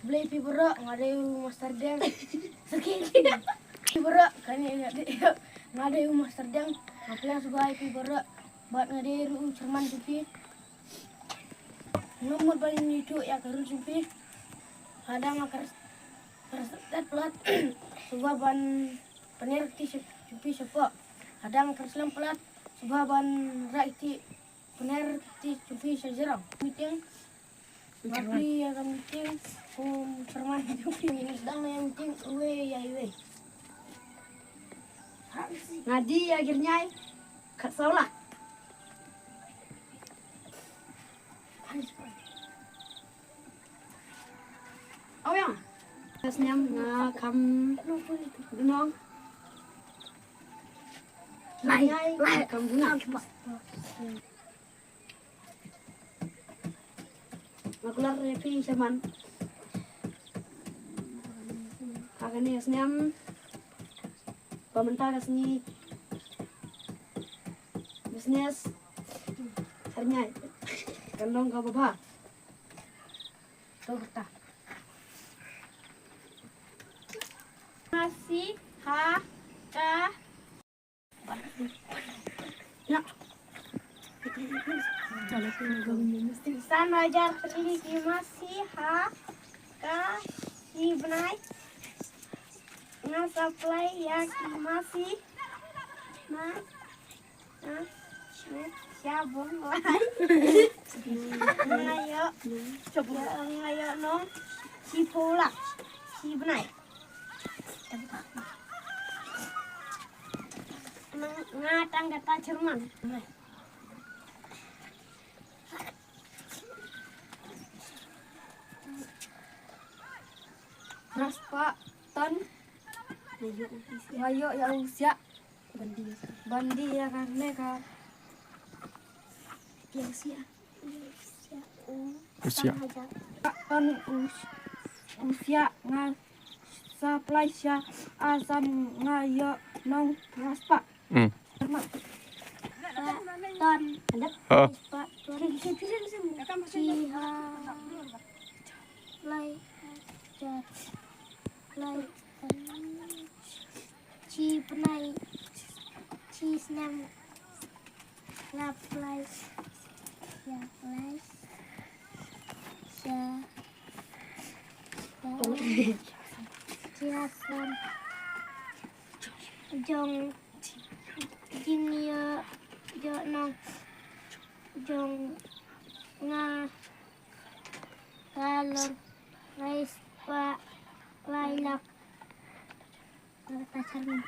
beli pibera ngadayu master dang sakit pibera kan ngadayu master dang ngapain sugai pibera buat ngadayu cerman supi nomor paling itu ya karun supi ada makar persetat pelat sebuah ban penir ti supi sepo ada makar selam pelat sebuah ban rak ti penir ti supi sejerang meeting Tapi ya kan meeting cerman supi ini sedang yang meeting uwe ya uwe ngadi akhirnya kat sekolah oh ya tasnya ngakam gunung lai kam gunung makular repi saman kagani asnyam pemerintah kasni bisnis harnya kandong ka baba tuh ta masih ha ka ya sana ajar pergi masih ha ka si benai na supply ya masih na siapa ngayo coba ngayo no si pula si benai ngatang kata Jerman Mas Pak Ton ngayo ya usia bandi ya karena kan usia kan usia ngal supply sya asam ngayo nong raspa ton pak ci penai ci senam ngaplay ya play ya ciasan jong jimnya jo nong jong nga kalor rais pak lailak pacarnya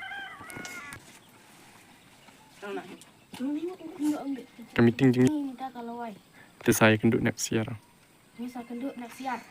Kami tinggi ini dah kalau wai itu saya kenduk nak siar. ini saya kenduk nak siar